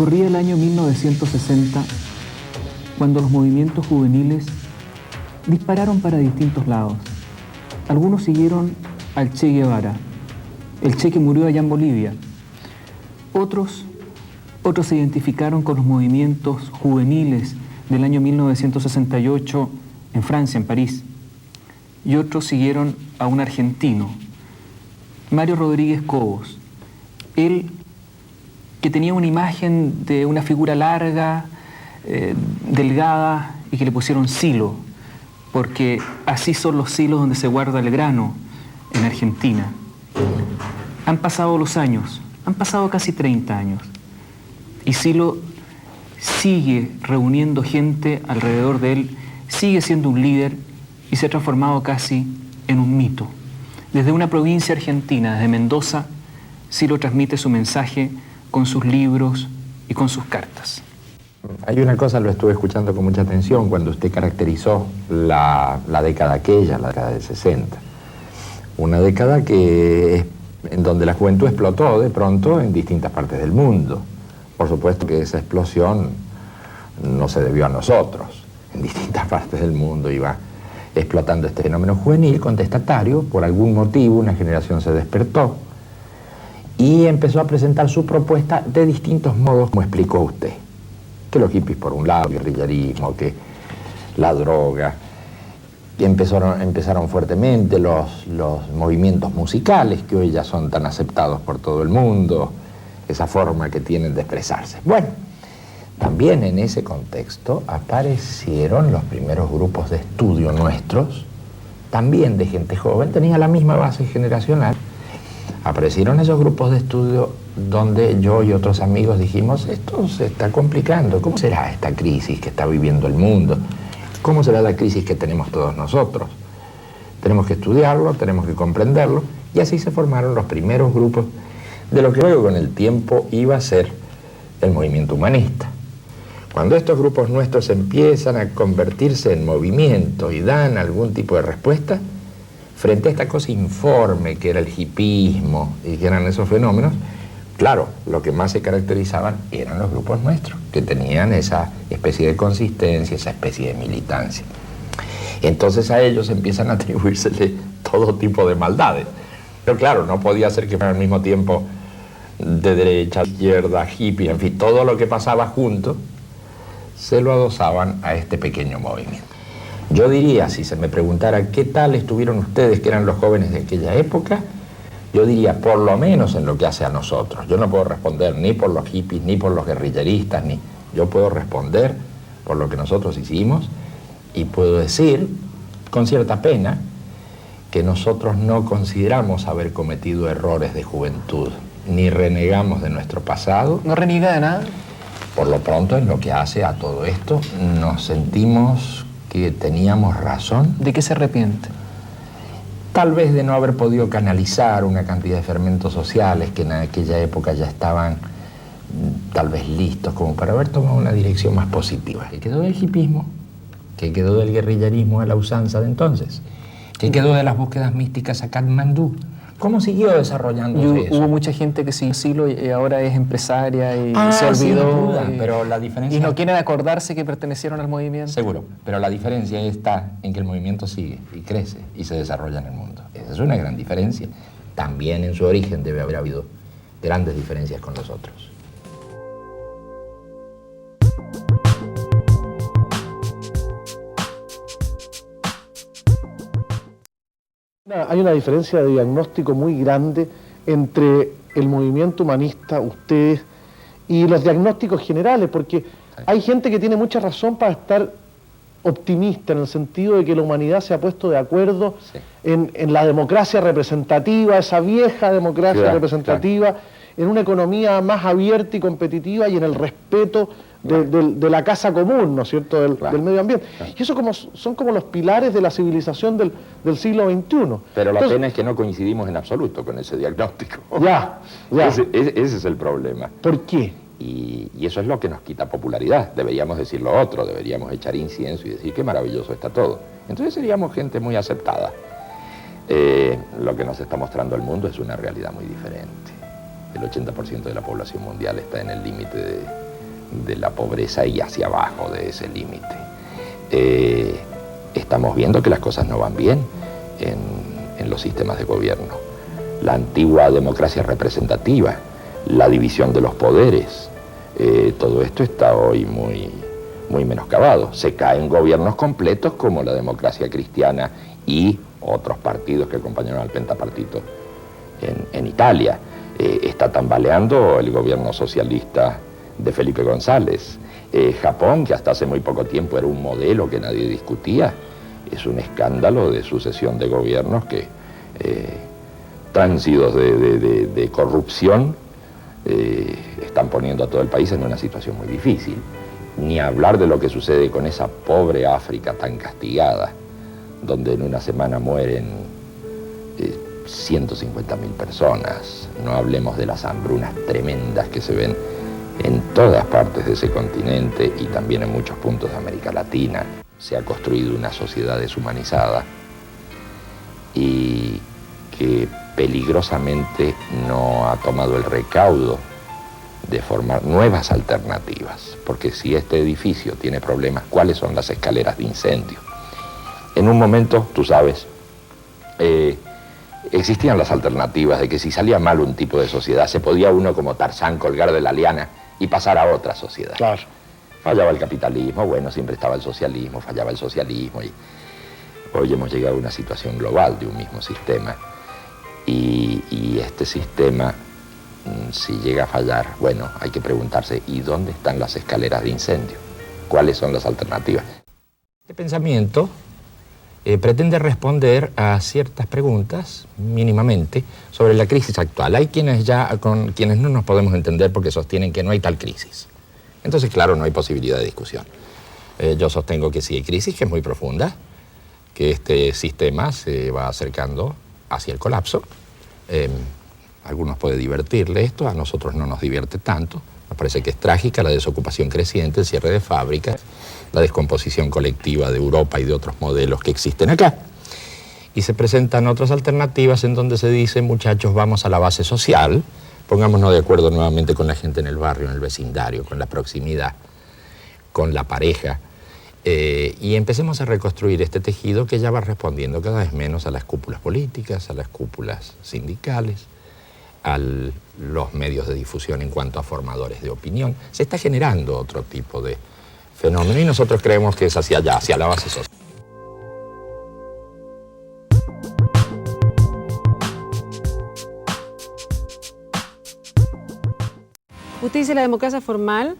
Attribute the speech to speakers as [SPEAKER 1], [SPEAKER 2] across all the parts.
[SPEAKER 1] Corría el año 1960 cuando los movimientos juveniles dispararon para distintos lados. Algunos siguieron al Che Guevara, el Che que murió allá en Bolivia. Otros se identificaron con los movimientos juveniles del año 1968 en Francia, en París. Y otros siguieron a un argentino, Mario Rodríguez Cobos. Él, que tenía una imagen de una figura larga, delgada, y que le pusieron silo, porque así son los silos donde se guarda el grano en Argentina. Han pasado los años, han pasado casi 30 años, y Silo sigue reuniendo gente alrededor de él, sigue siendo un líder y se ha transformado casi en un mito. Desde una provincia argentina, desde Mendoza, Silo transmite su mensaje con sus libros y con sus cartas.
[SPEAKER 2] Hay una cosa, lo estuve escuchando con mucha atención cuando usted caracterizó la década aquella, la década del 60. Una década en donde la juventud explotó de pronto en distintas partes del mundo. Por supuesto que esa explosión no se debió a nosotros. En distintas partes del mundo iba explotando este fenómeno juvenil, contestatario. Por algún motivo una generación se despertó y empezó a presentar su propuesta de distintos modos, como explicó usted. Que los hippies por un lado, el guerrillerismo, que la droga. Y empezaron fuertemente los movimientos musicales, que hoy ya son tan aceptados por todo el mundo, esa forma que tienen de expresarse. Bueno, también en ese contexto aparecieron los primeros grupos de estudio nuestros, también de gente joven, tenía la misma base generacional. Aparecieron esos grupos de estudio donde yo y otros amigos dijimos, esto se está complicando, ¿cómo será esta crisis que está viviendo el mundo? ¿Cómo será la crisis que tenemos todos nosotros? Tenemos que estudiarlo, tenemos que comprenderlo, y así se formaron los primeros grupos de lo que luego con el tiempo iba a ser el movimiento humanista. Cuando estos grupos nuestros empiezan a convertirse en movimiento y dan algún tipo de respuesta, frente a esta cosa informe que era el hipismo y que eran esos fenómenos, claro, lo que más se caracterizaban eran los grupos nuestros, que tenían esa especie de consistencia, esa especie de militancia. Entonces a ellos empiezan a atribuírsele todo tipo de maldades. Pero claro, no podía ser que fueran al mismo tiempo de derecha, izquierda, hippie, en fin, todo lo que pasaba junto se lo adosaban a este pequeño movimiento. Yo diría, si se me preguntara qué tal estuvieron ustedes, que eran los jóvenes de aquella época, yo diría, por lo menos en lo que hace a nosotros. Yo no puedo responder ni por los hippies, ni por los guerrilleristas, yo puedo responder por lo que nosotros hicimos, y puedo decir, con cierta pena, que nosotros no consideramos haber cometido errores de juventud, ni renegamos de nuestro pasado.
[SPEAKER 1] ¿No reniega de nada?
[SPEAKER 2] Por lo pronto, en lo que hace a todo esto, nos sentimos que teníamos razón.
[SPEAKER 1] ¿De qué se arrepiente?
[SPEAKER 2] Tal vez de no haber podido canalizar una cantidad de fermentos sociales que en aquella época ya estaban tal vez listos como para haber tomado una dirección más positiva. ¿Qué quedó del hipismo? ¿Qué quedó del guerrillerismo a la usanza de entonces? ¿Qué quedó de las búsquedas místicas a Katmandú? ¿Cómo siguió desarrollándose eso?
[SPEAKER 1] Hubo mucha gente que siguió Silo y ahora es empresaria y se olvidó.
[SPEAKER 2] Sin duda, pero la diferencia...
[SPEAKER 1] Y no quieren acordarse que pertenecieron al movimiento.
[SPEAKER 2] Seguro, pero la diferencia está en que el movimiento sigue y crece y se desarrolla en el mundo. Esa es una gran diferencia. También en su origen debe haber habido grandes diferencias con los otros.
[SPEAKER 3] Hay una diferencia de diagnóstico muy grande entre el movimiento humanista, ustedes, y los diagnósticos generales, porque hay gente que tiene mucha razón para estar optimista en el sentido de que la humanidad se ha puesto de acuerdo en la democracia representativa, esa vieja democracia representativa, en una economía más abierta y competitiva y en el respeto de la casa común, ¿no es cierto?, del medio ambiente. Y eso son como los pilares de la civilización del siglo XXI.
[SPEAKER 2] Pero la pena es que no coincidimos en absoluto con ese diagnóstico. Ese es el problema.
[SPEAKER 3] ¿Por qué?
[SPEAKER 2] Y eso es lo que nos quita popularidad. Deberíamos decir lo otro, deberíamos echar incienso y decir qué maravilloso está todo. Entonces seríamos gente muy aceptada. Lo que nos está mostrando el mundo es una realidad muy diferente. El 80% de la población mundial está en el límite de la pobreza y hacia abajo de ese límite. Estamos viendo que las cosas no van bien en los sistemas de gobierno. La antigua democracia representativa, la división de los poderes, todo esto está hoy muy menoscabado. Se caen gobiernos completos como la democracia cristiana y otros partidos que acompañaron al pentapartito en Italia. Está tambaleando el gobierno socialista de Felipe González. Japón, que hasta hace muy poco tiempo era un modelo que nadie discutía, es un escándalo de sucesión de gobiernos que tránsitos de corrupción están poniendo a todo el país en una situación muy difícil. Ni hablar de lo que sucede con esa pobre África tan castigada, donde en una semana mueren 150.000 personas. No hablemos de las hambrunas tremendas que se ven en todas partes de ese continente y también en muchos puntos de América Latina. Se ha construido una sociedad deshumanizada y que peligrosamente no ha tomado el recaudo de formar nuevas alternativas, porque si este edificio tiene problemas, ¿cuáles son las escaleras de incendio? En un momento, tú sabes, existían las alternativas de que si salía mal un tipo de sociedad, se podía uno como Tarzán colgar de la liana y pasar a otra sociedad.
[SPEAKER 3] Claro.
[SPEAKER 2] Fallaba el capitalismo, bueno, siempre estaba el socialismo, fallaba el socialismo y hoy hemos llegado a una situación global de un mismo sistema y este sistema, si llega a fallar, bueno, hay que preguntarse, ¿y dónde están las escaleras de incendio? ¿Cuáles son las alternativas? Este pensamiento pretende responder a ciertas preguntas, mínimamente, sobre la crisis actual. Hay quienes con quienes no nos podemos entender porque sostienen que no hay tal crisis. Entonces, claro, no hay posibilidad de discusión. Yo sostengo que sí hay crisis, que es muy profunda, que este sistema se va acercando hacia el colapso. A algunos puede divertirle esto, a nosotros no nos divierte tanto. Nos parece que es trágica la desocupación creciente, el cierre de fábricas, la descomposición colectiva de Europa y de otros modelos que existen acá. Y se presentan otras alternativas en donde se dice, muchachos, vamos a la base social, pongámonos de acuerdo nuevamente con la gente en el barrio, en el vecindario, con la proximidad, con la pareja, y empecemos a reconstruir este tejido que ya va respondiendo cada vez menos a las cúpulas políticas, a las cúpulas sindicales, a los medios de difusión en cuanto a formadores de opinión. Se está generando otro tipo de fenómeno y nosotros creemos que es hacia allá, hacia la base social.
[SPEAKER 4] Usted dice la democracia formal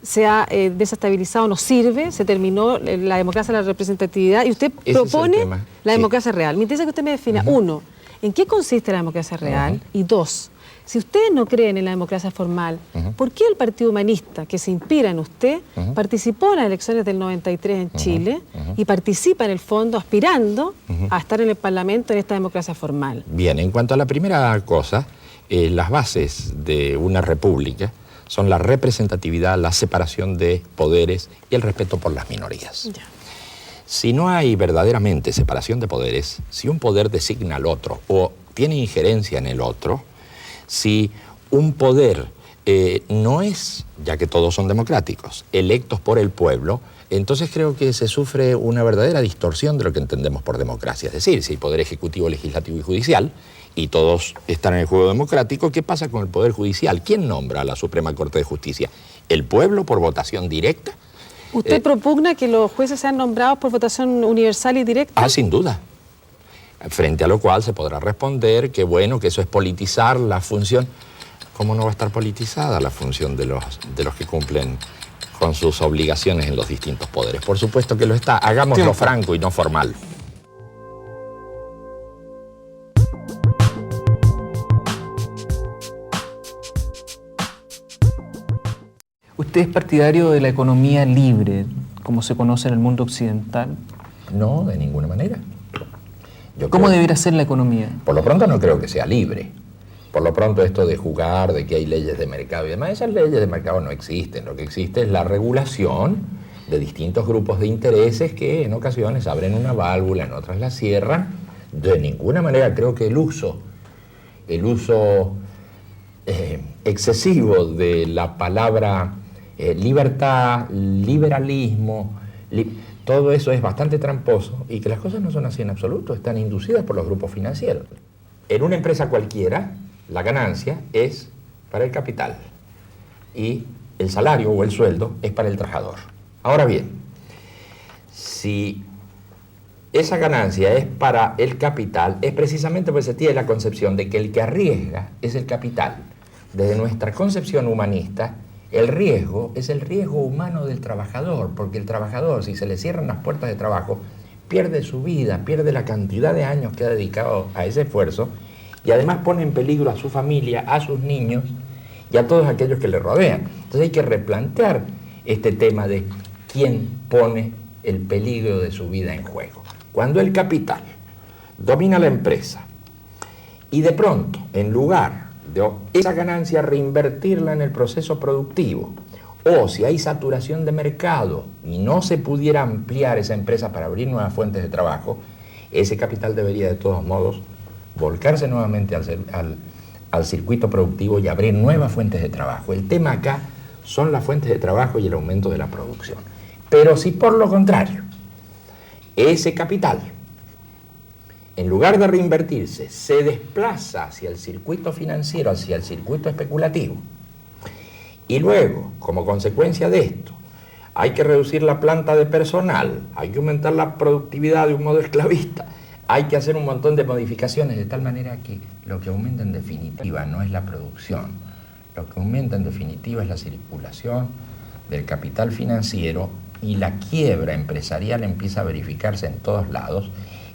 [SPEAKER 4] se ha desestabilizado, no sirve, se terminó la democracia de la representatividad y usted propone la democracia real. Me interesa que usted me defina, uno, ¿en qué consiste la democracia real? Y dos, si ustedes no creen en la democracia formal, ¿por qué el Partido Humanista, que se inspira en usted, participó en las elecciones del 93 en Chile y participa en el fondo aspirando a estar en el Parlamento en esta democracia formal?
[SPEAKER 2] Bien, en cuanto a la primera cosa, las bases de una república son la representatividad, la separación de poderes y el respeto por las minorías. Ya. Si no hay verdaderamente separación de poderes, si un poder designa al otro o tiene injerencia en el otro, si un poder no es, ya que todos son democráticos, electos por el pueblo, entonces creo que se sufre una verdadera distorsión de lo que entendemos por democracia. Es decir, si hay poder ejecutivo, legislativo y judicial, y todos están en el juego democrático, ¿qué pasa con el Poder Judicial? ¿Quién nombra a la Suprema Corte de Justicia? ¿El pueblo por votación directa?
[SPEAKER 4] ¿Usted propugna que los jueces sean nombrados por votación universal y directa?
[SPEAKER 2] Ah, sin duda. Frente a lo cual se podrá responder que bueno, que eso es politizar la función. ¿Cómo no va a estar politizada la función de los que cumplen con sus obligaciones en los distintos poderes? Por supuesto que lo está. Hagámoslo franco y no formal.
[SPEAKER 1] ¿Usted es partidario de la economía libre, como se conoce en el mundo occidental?
[SPEAKER 2] No, de ninguna manera.
[SPEAKER 1] ¿Cómo debería ser la economía?
[SPEAKER 2] Por lo pronto no creo que sea libre. Por lo pronto esto de jugar, de que hay leyes de mercado y demás, esas leyes de mercado no existen. Lo que existe es la regulación de distintos grupos de intereses que en ocasiones abren una válvula, en otras la cierran. De ninguna manera creo que el uso excesivo de la palabra libertad, liberalismo, todo eso es bastante tramposo y que las cosas no son así en absoluto, están inducidas por los grupos financieros. En una empresa cualquiera, la ganancia es para el capital y el salario o el sueldo es para el trabajador. Ahora bien, si esa ganancia es para el capital, es precisamente porque se tiene la concepción de que el que arriesga es el capital. Desde nuestra concepción humanista, el riesgo es el riesgo humano del trabajador, porque el trabajador, si se le cierran las puertas de trabajo, pierde su vida, pierde la cantidad de años que ha dedicado a ese esfuerzo y además pone en peligro a su familia, a sus niños y a todos aquellos que le rodean. Entonces hay que replantear este tema de quién pone el peligro de su vida en juego. Cuando el capital domina la empresa y de pronto, en lugar de esa ganancia reinvertirla en el proceso productivo, o si hay saturación de mercado y no se pudiera ampliar esa empresa para abrir nuevas fuentes de trabajo, ese capital debería de todos modos volcarse nuevamente al circuito productivo y abrir nuevas fuentes de trabajo. El tema acá son las fuentes de trabajo y el aumento de la producción. Pero si por lo contrario, ese capital, en lugar de reinvertirse, se desplaza hacia el circuito financiero, hacia el circuito especulativo, y luego, como consecuencia de esto, hay que reducir la planta de personal, hay que aumentar la productividad de un modo esclavista, hay que hacer un montón de modificaciones de tal manera que lo que aumenta en definitiva no es la producción, lo que aumenta en definitiva es la circulación del capital financiero y la quiebra empresarial empieza a verificarse en todos lados.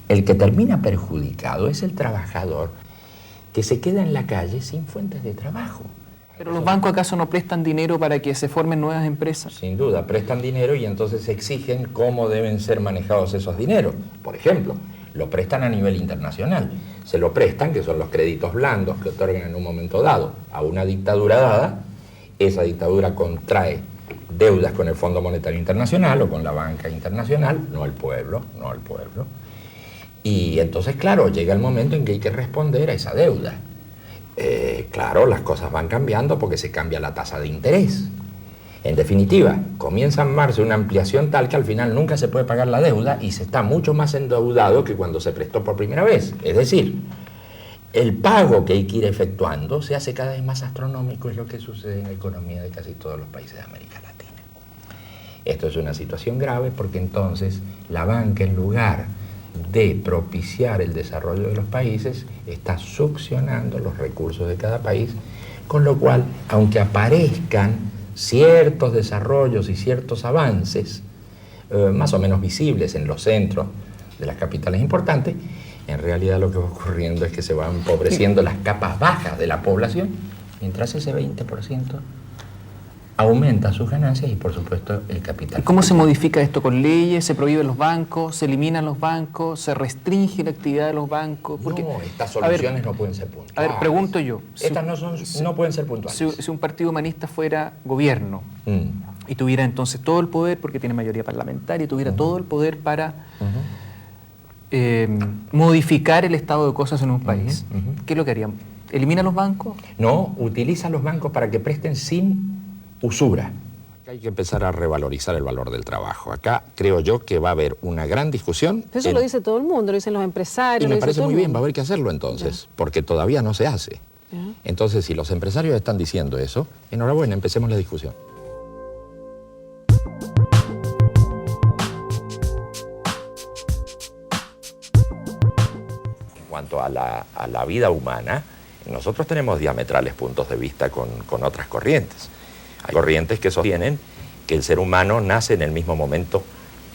[SPEAKER 2] El que termina perjudicado es el trabajador que se queda en la calle sin fuentes de trabajo.
[SPEAKER 1] ¿Pero los bancos acaso no prestan dinero para que se formen nuevas empresas?
[SPEAKER 2] Sin duda, prestan dinero y entonces exigen cómo deben ser manejados esos dineros. Por ejemplo, lo prestan a nivel internacional. Se lo prestan, que son los créditos blandos que otorgan en un momento dado a una dictadura dada. Esa dictadura contrae deudas con el Fondo Monetario Internacional o con la banca internacional, no el pueblo. Y entonces, claro, llega el momento en que hay que responder a esa deuda. Claro, las cosas van cambiando porque se cambia la tasa de interés. En definitiva, comienza a armarse una ampliación tal que al final nunca se puede pagar la deuda y se está mucho más endeudado que cuando se prestó por primera vez. Es decir, el pago que hay que ir efectuando se hace cada vez más astronómico, es lo que sucede en la economía de casi todos los países de América Latina. Esto es una situación grave porque entonces la banca, en lugar de propiciar el desarrollo de los países, está succionando los recursos de cada país, con lo cual, aunque aparezcan ciertos desarrollos y ciertos avances más o menos visibles en los centros de las capitales importantes, en realidad lo que va ocurriendo es que se van empobreciendo las capas bajas de la población, mientras ese 20% aumenta sus ganancias y, por supuesto, el capital.
[SPEAKER 1] ¿Cómo se modifica esto con leyes? ¿Se prohíben los bancos? ¿Se eliminan los bancos? ¿Se restringe la actividad de los bancos? Porque,
[SPEAKER 2] no, estas soluciones no pueden ser puntuales.
[SPEAKER 1] A ver, pregunto yo.
[SPEAKER 2] Estas no pueden ser puntuales.
[SPEAKER 1] Si un partido humanista fuera gobierno y tuviera entonces todo el poder, porque tiene mayoría parlamentaria, y tuviera todo el poder para modificar el estado de cosas en un país, ¿qué es lo que harían? ¿Elimina los bancos?
[SPEAKER 2] No, utiliza los bancos para que presten sin usura. Acá hay que empezar a revalorizar el valor del trabajo. Acá creo yo que va a haber una gran discusión.
[SPEAKER 4] Pero eso lo dice todo el mundo, lo dicen los empresarios.
[SPEAKER 2] Y me parece muy bien, va a haber que hacerlo entonces, porque todavía no se hace. Entonces, si los empresarios están diciendo eso, enhorabuena, empecemos la discusión. En cuanto a la vida humana, nosotros tenemos diametrales puntos de vista con otras corrientes. Hay corrientes que sostienen que el ser humano nace en el mismo momento,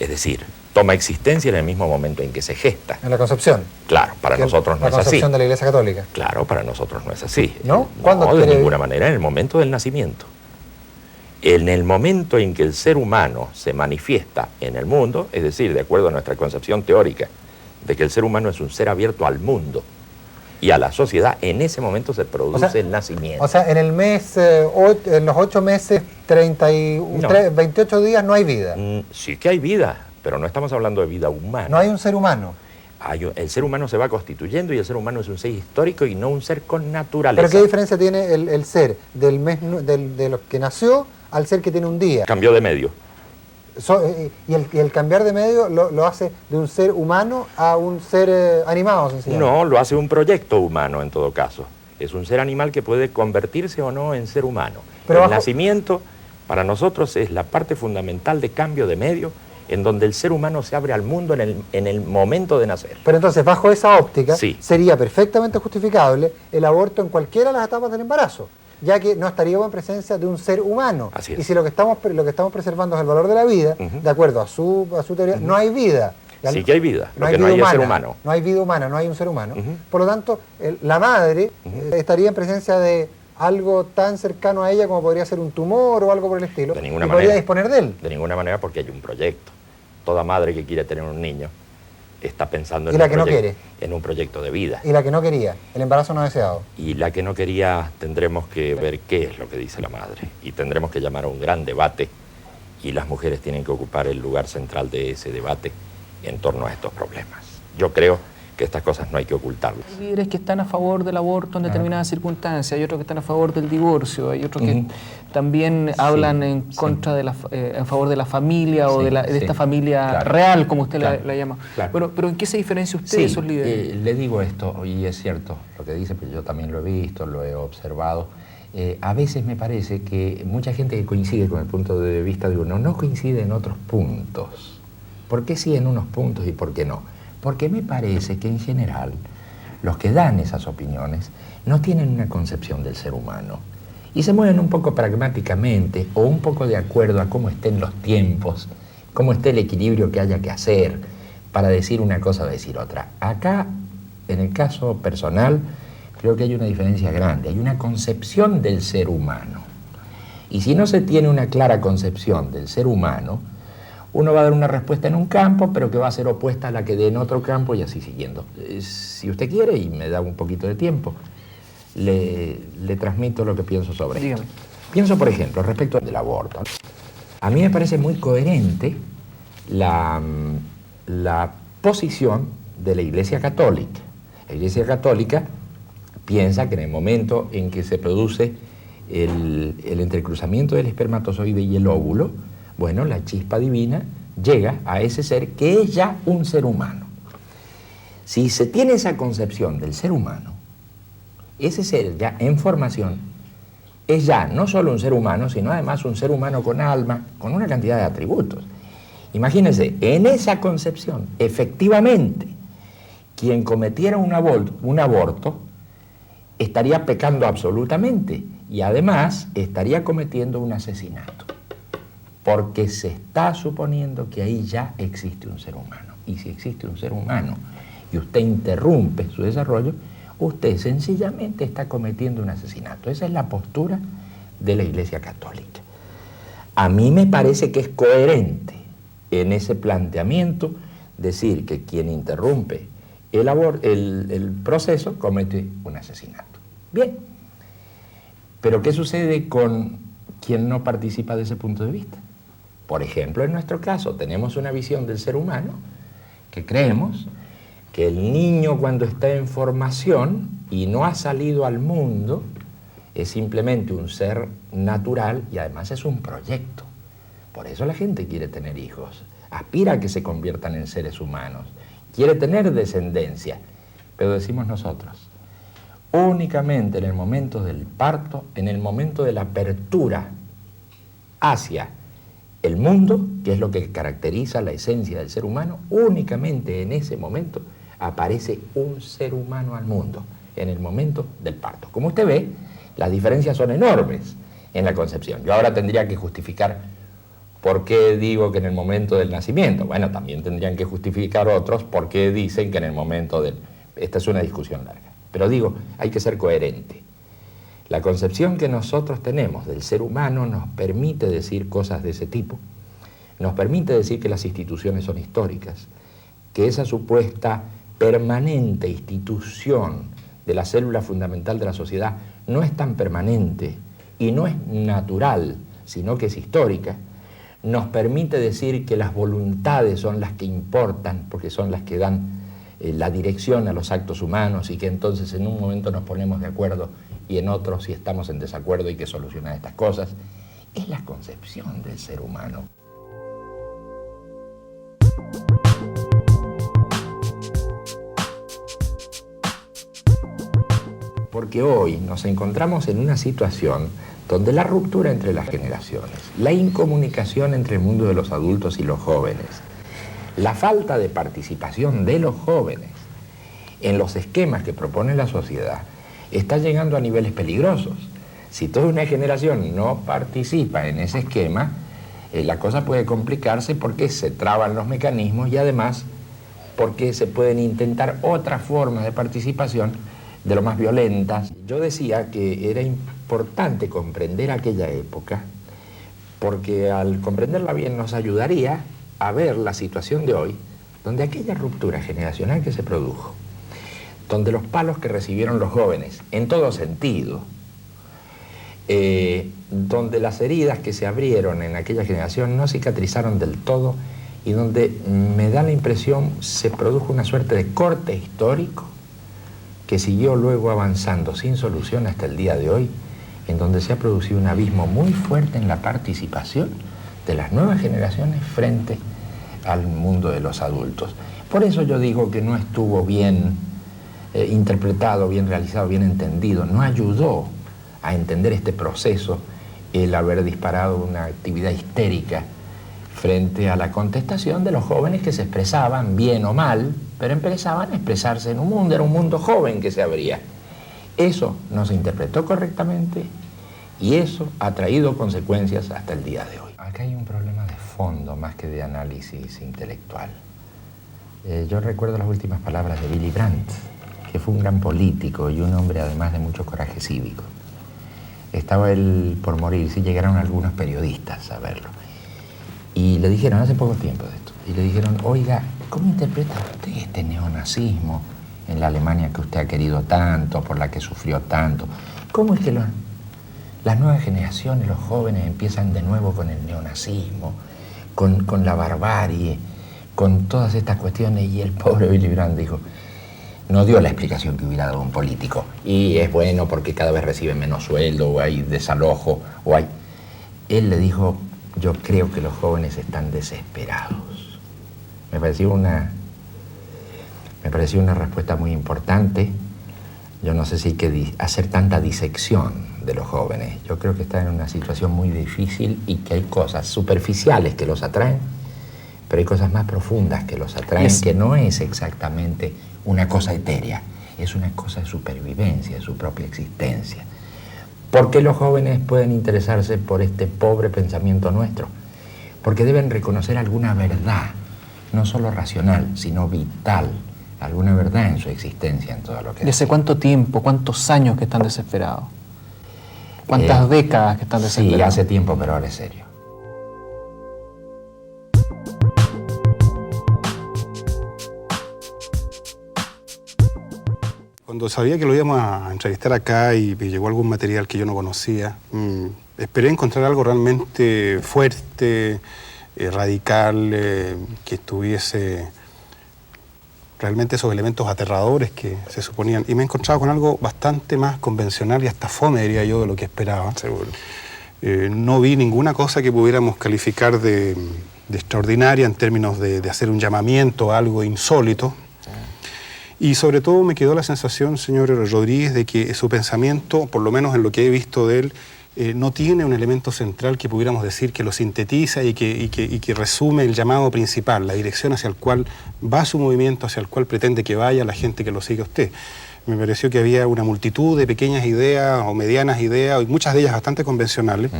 [SPEAKER 2] es decir, toma existencia en el mismo momento en que se gesta.
[SPEAKER 5] En la concepción.
[SPEAKER 2] Claro, para nosotros no es así.
[SPEAKER 5] La concepción de la Iglesia Católica.
[SPEAKER 2] Claro, para nosotros no es así.
[SPEAKER 5] ¿No? ¿Cuándo
[SPEAKER 2] no, de ninguna manera, en el momento del nacimiento. En el momento en que el ser humano se manifiesta en el mundo, es decir, de acuerdo a nuestra concepción teórica de que el ser humano es un ser abierto al mundo y a la sociedad, en ese momento se produce el nacimiento.
[SPEAKER 5] O sea, en el mes, en los 8 meses, 28 días no hay vida.
[SPEAKER 2] Sí que hay vida, pero no estamos hablando de vida humana.
[SPEAKER 5] No hay un ser humano.
[SPEAKER 2] El ser humano se va constituyendo y el ser humano es un ser histórico y no un ser con naturaleza.
[SPEAKER 5] ¿Pero qué diferencia tiene el ser del mes de lo que nació al ser que tiene un día.
[SPEAKER 2] Cambió de medio.
[SPEAKER 5] Y el cambiar de medio lo hace de un ser humano a un ser animado, sencillamente.
[SPEAKER 2] No, lo hace un proyecto humano en todo caso. Es un ser animal que puede convertirse o no en ser humano.
[SPEAKER 5] Pero
[SPEAKER 2] el nacimiento para nosotros es la parte fundamental de cambio de medio, en donde el ser humano se abre al mundo en el momento de nacer.
[SPEAKER 5] Pero entonces, bajo esa óptica,
[SPEAKER 2] sí,
[SPEAKER 5] sería perfectamente justificable el aborto en cualquiera de las etapas del embarazo, ya que no estaríamos en presencia de un ser humano.
[SPEAKER 2] Así es.
[SPEAKER 5] Y si lo que estamos preservando es el valor de la vida, de acuerdo a su teoría, no hay vida.
[SPEAKER 2] Sí que hay vida,
[SPEAKER 5] no
[SPEAKER 2] lo que no hay es ser humano.
[SPEAKER 5] No hay vida humana, no hay un ser humano. Por lo tanto, la madre estaría en presencia de algo tan cercano a ella como podría ser un tumor o algo por el estilo.
[SPEAKER 2] De ninguna
[SPEAKER 5] y
[SPEAKER 2] manera.
[SPEAKER 5] podría disponer de él.
[SPEAKER 2] De ninguna manera, porque hay un proyecto. Toda madre que quiere tener un niño está pensando
[SPEAKER 5] ¿Y la que no quiere?
[SPEAKER 2] En un proyecto de vida.
[SPEAKER 5] Y la que no quería, el embarazo no deseado.
[SPEAKER 2] Y la que no quería, tendremos que ver qué es lo que dice la madre. Y tendremos que llamar a un gran debate. Y las mujeres tienen que ocupar el lugar central de ese debate en torno a estos problemas. Yo creo que estas cosas no hay que ocultarlas.
[SPEAKER 1] Hay líderes que están a favor del aborto en determinadas circunstancias, hay otros que están a favor del divorcio, hay otros que también hablan en contra de en favor de la familia o de esta familia real, como usted la llama.
[SPEAKER 2] Claro.
[SPEAKER 1] Bueno, pero ¿en qué se diferencia usted de esos líderes?
[SPEAKER 2] Le digo esto, y es cierto lo que dice, pero yo también lo he visto, lo he observado. A veces me parece que mucha gente que coincide con el punto de vista de uno no coincide en otros puntos. ¿Por qué sí en unos puntos y por qué no? Porque me parece que en general los que dan esas opiniones no tienen una concepción del ser humano y se mueven un poco pragmáticamente o un poco de acuerdo a cómo estén los tiempos, cómo esté el equilibrio que haya que hacer para decir una cosa o decir otra. Acá, en el caso personal, creo que hay una diferencia grande, hay una concepción del ser humano. Y si no se tiene una clara concepción del ser humano, uno va a dar una respuesta en un campo, pero que va a ser opuesta a la que dé en otro campo y así siguiendo. Si usted quiere, y me da un poquito de tiempo, le transmito lo que pienso sobre esto. Pienso, por ejemplo, respecto del aborto. A mí me parece muy coherente la posición de la Iglesia Católica. La Iglesia Católica piensa que en el momento en que se produce el entrecruzamiento del espermatozoide y el óvulo, bueno, la chispa divina llega a ese ser que es ya un ser humano. Si se tiene esa concepción del ser humano, ese ser ya en formación es ya no solo un ser humano, sino además un ser humano con alma, con una cantidad de atributos. Imagínense, en esa concepción, efectivamente, quien cometiera un aborto estaría pecando absolutamente y además estaría cometiendo un asesinato. Porque se está suponiendo que ahí ya existe un ser humano. Y si existe un ser humano y usted interrumpe su desarrollo, usted sencillamente está cometiendo un asesinato. Esa es la postura de la Iglesia Católica. A mí me parece que es coherente en ese planteamiento decir que quien interrumpe el proceso comete un asesinato. Bien, pero ¿qué sucede con quien no participa de ese punto de vista? Por ejemplo, en nuestro caso, tenemos una visión del ser humano que creemos que el niño cuando está en formación y no ha salido al mundo es simplemente un ser natural y además es un proyecto. Por eso la gente quiere tener hijos, aspira a que se conviertan en seres humanos, quiere tener descendencia, pero decimos nosotros, únicamente en el momento del parto, en el momento de la apertura hacia el mundo, que es lo que caracteriza la esencia del ser humano, únicamente en ese momento aparece un ser humano al mundo, en el momento del parto. Como usted ve, las diferencias son enormes en la concepción. Yo ahora tendría que justificar por qué digo que en el momento del nacimiento. Bueno, también tendrían que justificar otros por qué dicen que en el momento del... Esta es una discusión larga. Pero digo, hay que ser coherente. La concepción que nosotros tenemos del ser humano nos permite decir cosas de ese tipo. Nos permite decir que las instituciones son históricas, que esa supuesta permanente institución de la célula fundamental de la sociedad no es tan permanente y no es natural, sino que es histórica. Nos permite decir que las voluntades son las que importan, porque son las que dan la dirección a los actos humanos y que entonces en un momento nos ponemos de acuerdo y en otros si estamos en desacuerdo hay que solucionar estas cosas. es la concepción del ser humano. Porque hoy nos encontramos en una situación donde la ruptura entre las generaciones, la incomunicación entre el mundo de los adultos y los jóvenes, la falta de participación de los jóvenes en los esquemas que propone la sociedad, está llegando a niveles peligrosos. Si toda una generación no participa en ese esquema, la cosa puede complicarse porque se traban los mecanismos y además porque se pueden intentar otras formas de participación de lo más violentas. Yo decía que era importante comprender aquella época porque al comprenderla bien nos ayudaría a ver la situación de hoy, donde aquella ruptura generacional que se produjo, donde los palos que recibieron los jóvenes, en todo sentido, donde las heridas que se abrieron en aquella generación no cicatrizaron del todo y donde me da la impresión se produjo una suerte de corte histórico que siguió luego avanzando sin solución hasta el día de hoy, en donde se ha producido un abismo muy fuerte en la participación de las nuevas generaciones frente al mundo de los adultos. Por eso yo digo que no estuvo bien interpretado, bien realizado, bien entendido, no ayudó a entender este proceso el haber disparado una actividad histérica frente a la contestación de los jóvenes que se expresaban bien o mal, pero empezaban a expresarse en un mundo, era un mundo joven que se abría. Eso no se interpretó correctamente y eso ha traído consecuencias hasta el día de hoy. Acá hay un problema de fondo más que de análisis intelectual. Yo recuerdo las últimas palabras de Willy Brandt, que fue un gran político y un hombre además de mucho coraje cívico. Estaba él por morir, sí llegaron algunos periodistas a verlo. Y le dijeron, hace poco tiempo de esto, y le dijeron, oiga, ¿cómo interpreta usted este neonazismo en la Alemania que usted ha querido tanto, por la que sufrió tanto? ¿Cómo es que las nuevas generaciones, los jóvenes, empiezan de nuevo con el neonazismo, con la barbarie, con todas estas cuestiones? Y el pobre Willy Brandt dijo, no dio la explicación que hubiera dado un político. Y es bueno porque cada vez reciben menos sueldo, o hay desalojo, o hay... Él le dijo, yo creo que los jóvenes están desesperados. Me pareció una respuesta muy importante. Yo no sé si hay que hacer tanta disección de los jóvenes. Yo creo que están en una situación muy difícil y que hay cosas superficiales que los atraen, pero hay cosas más profundas que los atraen, que no es exactamente una cosa etérea, es una cosa de supervivencia, de su propia existencia. ¿Por qué los jóvenes pueden interesarse por este pobre pensamiento nuestro? Porque deben reconocer alguna verdad, no solo racional, sino vital, alguna verdad en su existencia, en todo lo que...
[SPEAKER 1] ¿Desde cuánto tiempo, cuántos años que están desesperados? ¿Cuántas décadas que están desesperados?
[SPEAKER 2] Sí, hace tiempo, pero ahora es serio.
[SPEAKER 6] Cuando sabía que lo íbamos a entrevistar acá y me llegó algún material que yo no conocía, esperé encontrar algo realmente fuerte, radical, que tuviese realmente esos elementos aterradores que se suponían. Y me he encontrado con algo bastante más convencional y hasta fome, diría yo, de lo que esperaba.
[SPEAKER 2] Seguro.
[SPEAKER 6] No vi ninguna cosa que pudiéramos calificar de extraordinaria en términos de hacer un llamamiento a algo insólito. Y sobre todo me quedó la sensación, señor Rodríguez, de que su pensamiento, por lo menos en lo que he visto de él, no tiene un elemento central que pudiéramos decir que lo sintetiza y que resume el llamado principal, la dirección hacia el cual va su movimiento, hacia el cual pretende que vaya la gente que lo sigue a usted. Me pareció que había una multitud de pequeñas ideas o medianas ideas, y muchas de ellas bastante convencionales,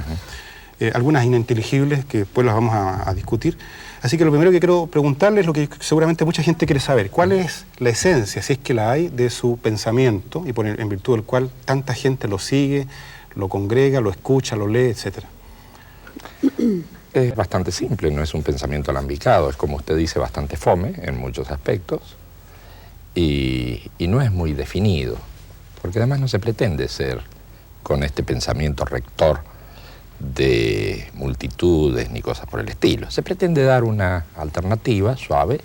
[SPEAKER 6] algunas ininteligibles que después las vamos a discutir. Así que lo primero que quiero preguntarle es lo que seguramente mucha gente quiere saber. ¿Cuál es la esencia, si es que la hay, de su pensamiento y en virtud del cual tanta gente lo sigue, lo congrega, lo escucha, lo lee, etcétera?
[SPEAKER 2] Es bastante simple, no es un pensamiento alambicado, es como usted dice, bastante fome en muchos aspectos y no es muy definido, porque además no se pretende ser con este pensamiento rector de multitudes ni cosas por el estilo. Se pretende dar una alternativa suave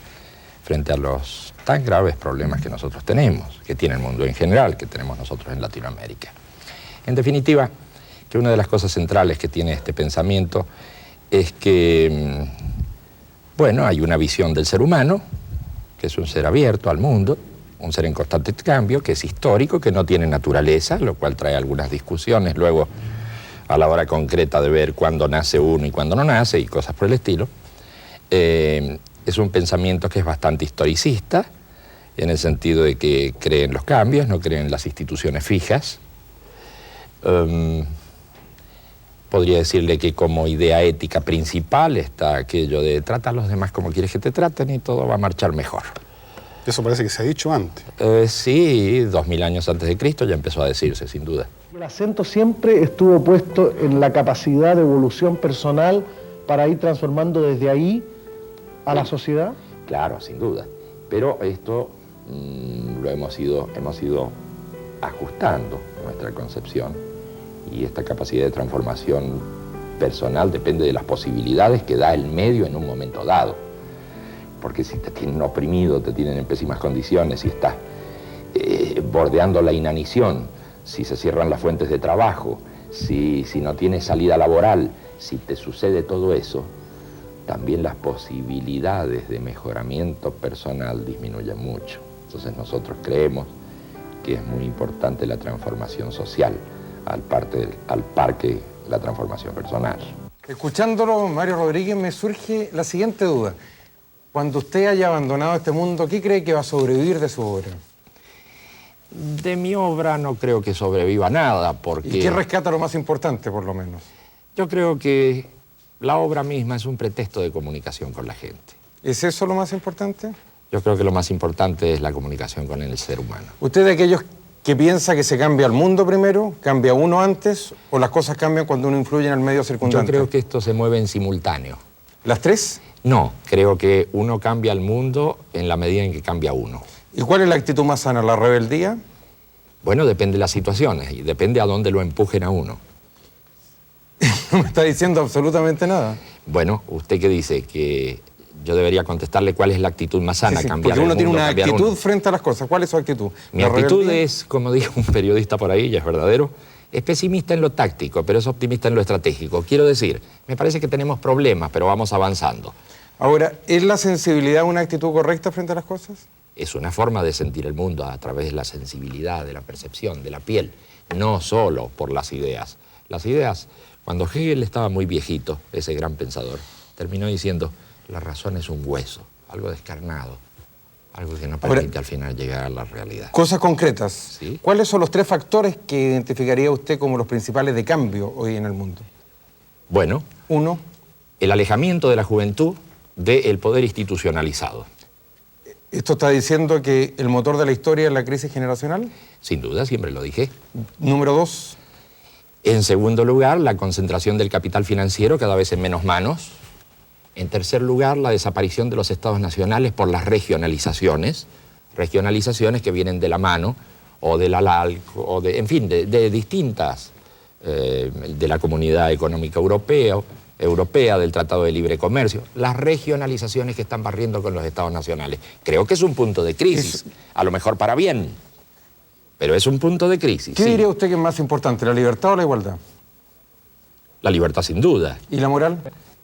[SPEAKER 2] frente a los tan graves problemas que nosotros tenemos, que tiene el mundo en general, que tenemos nosotros en Latinoamérica. En definitiva, que una de las cosas centrales que tiene este pensamiento es que, bueno, hay una visión del ser humano, que es un ser abierto al mundo, un ser en constante cambio, que es histórico, que no tiene naturaleza, lo cual trae algunas discusiones luego a la hora concreta de ver cuándo nace uno y cuándo no nace y cosas por el estilo. Es un pensamiento que es bastante historicista, en el sentido de que cree en los cambios, no cree en las instituciones fijas. Podría decirle que como idea ética principal está aquello de trata a los demás como quieres que te traten y todo va a marchar mejor.
[SPEAKER 6] Eso parece que se ha dicho antes.
[SPEAKER 2] Sí, 2000 años antes de Cristo ya empezó a decirse, sin duda.
[SPEAKER 3] El acento siempre estuvo puesto en la capacidad de evolución personal para ir transformando desde ahí a la sociedad.
[SPEAKER 2] Claro, sin duda. Pero esto lo hemos ido ajustando, nuestra concepción. Y esta capacidad de transformación personal depende de las posibilidades que da el medio en un momento dado. Porque si te tienen oprimido, te tienen en pésimas condiciones, si estás bordeando la inanición, si se cierran las fuentes de trabajo, si no tienes salida laboral, si te sucede todo eso, también las posibilidades de mejoramiento personal disminuyen mucho. Entonces nosotros creemos que es muy importante la transformación social, al par que la transformación personal.
[SPEAKER 7] Escuchándolo, Mario Rodríguez, me surge la siguiente duda. Cuando usted haya abandonado este mundo, ¿qué cree que va a sobrevivir de su obra?
[SPEAKER 2] De mi obra no creo que sobreviva nada, porque...
[SPEAKER 7] ¿Y qué rescata lo más importante, por lo menos?
[SPEAKER 2] Yo creo que la obra misma es un pretexto de comunicación con la gente.
[SPEAKER 7] ¿Es eso lo más importante?
[SPEAKER 2] Yo creo que lo más importante es la comunicación con el ser humano.
[SPEAKER 7] ¿Usted de aquellos que piensa que se cambia el mundo primero, cambia uno antes, o las cosas cambian cuando uno influye en el medio circundante?
[SPEAKER 2] Yo creo que esto se mueve en simultáneo.
[SPEAKER 7] ¿Las tres?
[SPEAKER 2] No, creo que uno cambia el mundo en la medida en que cambia uno.
[SPEAKER 7] ¿Y cuál es la actitud más sana? ¿La rebeldía?
[SPEAKER 2] Bueno, depende de las situaciones y depende a dónde lo empujen a uno.
[SPEAKER 7] No me está diciendo absolutamente nada.
[SPEAKER 2] Bueno, ¿usted qué dice? Que yo debería contestarle cuál es la actitud más sana, cambiar
[SPEAKER 7] porque uno
[SPEAKER 2] el
[SPEAKER 7] tiene
[SPEAKER 2] mundo,
[SPEAKER 7] una
[SPEAKER 2] cambiar
[SPEAKER 7] actitud
[SPEAKER 2] uno.
[SPEAKER 7] frente a las cosas. ¿Cuál es su actitud?
[SPEAKER 2] Mi actitud es, como dijo un periodista por ahí, ya es verdadero, es pesimista en lo táctico, pero es optimista en lo estratégico. Quiero decir, me parece que tenemos problemas, pero vamos avanzando.
[SPEAKER 7] Ahora, ¿es la sensibilidad una actitud correcta frente a las cosas?
[SPEAKER 2] Es una forma de sentir el mundo a través de la sensibilidad, de la percepción, de la piel, no solo por las ideas. Las ideas, cuando Hegel estaba muy viejito, ese gran pensador, terminó diciendo, la razón es un hueso, algo descarnado, algo que no permite al final llegar a la realidad.
[SPEAKER 7] Cosas concretas.
[SPEAKER 2] ¿Sí?
[SPEAKER 7] ¿Cuáles son los tres factores que identificaría usted como los principales de cambio hoy en el mundo?
[SPEAKER 2] Bueno,
[SPEAKER 7] Uno.
[SPEAKER 2] el alejamiento de la juventud del poder institucionalizado.
[SPEAKER 7] ¿Esto está diciendo que el motor de la historia es la crisis generacional?
[SPEAKER 2] Sin duda, siempre lo dije.
[SPEAKER 7] Número dos.
[SPEAKER 2] En segundo lugar, la concentración del capital financiero cada vez en menos manos. En tercer lugar, la desaparición de los estados nacionales por las regionalizaciones que vienen de la mano o de la LALC, o de, en fin, de distintas, de la Comunidad Económica Europea, del Tratado de Libre Comercio, las regionalizaciones que están barriendo con los estados nacionales. Creo que es un punto de crisis, a lo mejor para bien, pero es un punto de crisis.
[SPEAKER 7] ¿Qué
[SPEAKER 2] sí.
[SPEAKER 7] diría usted que es más importante, la libertad o la igualdad?
[SPEAKER 2] La libertad sin duda.
[SPEAKER 7] ¿Y la moral?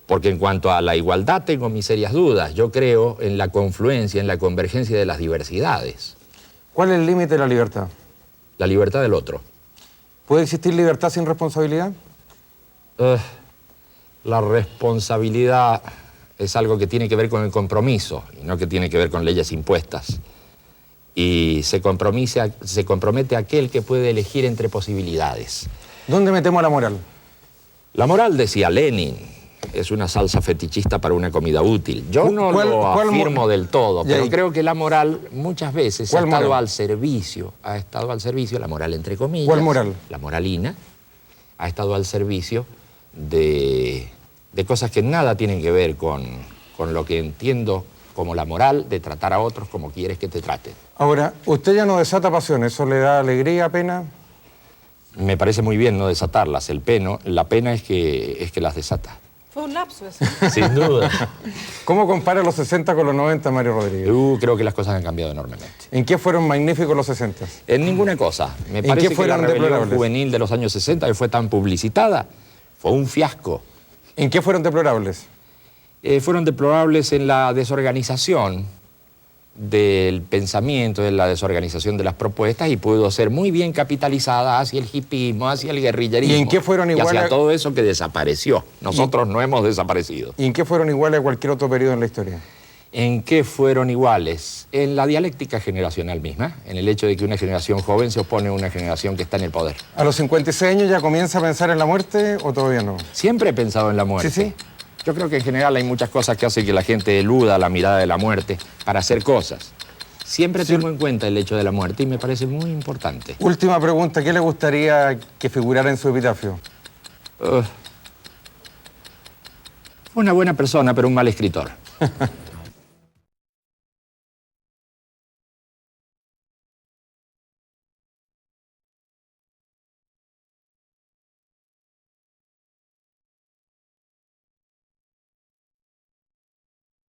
[SPEAKER 2] Porque en cuanto a la igualdad tengo mis serias dudas. Yo creo en la confluencia, en la convergencia de las diversidades.
[SPEAKER 7] ¿Cuál es el límite de la libertad?
[SPEAKER 2] La libertad del otro.
[SPEAKER 7] ¿Puede existir libertad sin responsabilidad?
[SPEAKER 2] La responsabilidad es algo que tiene que ver con el compromiso y no que tiene que ver con leyes impuestas. Y se compromete aquel que puede elegir entre posibilidades.
[SPEAKER 7] ¿Dónde metemos la moral?
[SPEAKER 2] La moral, decía Lenin, es una salsa fetichista para una comida útil. Yo no lo afirmo del todo, pero creo que la moral muchas veces ha estado al servicio, la moral entre comillas.
[SPEAKER 7] ¿Cuál moral?
[SPEAKER 2] La moralina ha estado al servicio de cosas que nada tienen que ver con lo que entiendo como la moral de tratar a otros como quieres que te traten.
[SPEAKER 7] Ahora, usted ya no desata pasiones, ¿eso le da alegría, pena?
[SPEAKER 2] Me parece muy bien no desatarlas. La pena es que las desata.
[SPEAKER 4] Fue un lapso eso.
[SPEAKER 2] Sin duda.
[SPEAKER 7] ¿Cómo compara los 60 con los 90, Mario Rodríguez?
[SPEAKER 2] Creo que las cosas han cambiado enormemente.
[SPEAKER 7] ¿En qué fueron magníficos los 60?
[SPEAKER 2] En ninguna cosa. Me
[SPEAKER 7] ¿En
[SPEAKER 2] parece
[SPEAKER 7] qué fueron
[SPEAKER 2] que la rebelión
[SPEAKER 7] deplorables?
[SPEAKER 2] juvenil de los años 60, que fue tan publicitada, fue un fiasco.
[SPEAKER 7] ¿En qué fueron deplorables?
[SPEAKER 2] Fueron deplorables en la desorganización del pensamiento, en la desorganización de las propuestas, y pudo ser muy bien capitalizada hacia el hipismo, hacia el guerrillerismo.
[SPEAKER 7] ¿Y en qué fueron
[SPEAKER 2] y
[SPEAKER 7] igual
[SPEAKER 2] hacia
[SPEAKER 7] a-
[SPEAKER 2] todo eso que desapareció. Nosotros no hemos desaparecido.
[SPEAKER 7] ¿Y en qué fueron iguales a cualquier otro periodo en la historia?
[SPEAKER 2] ¿En qué fueron iguales? En la dialéctica generacional misma, en el hecho de que una generación joven se opone a una generación que está en el poder.
[SPEAKER 7] ¿A los 56 años ya comienza a pensar en la muerte o todavía no?
[SPEAKER 2] Siempre he pensado en la muerte.
[SPEAKER 7] Sí, sí.
[SPEAKER 2] Yo creo que en general hay muchas cosas que hacen que la gente eluda la mirada de la muerte para hacer cosas. Siempre tengo en cuenta el hecho de la muerte y me parece muy importante.
[SPEAKER 7] Última pregunta, ¿qué le gustaría que figurara en su epitafio?
[SPEAKER 2] Fue una buena persona, pero un mal escritor.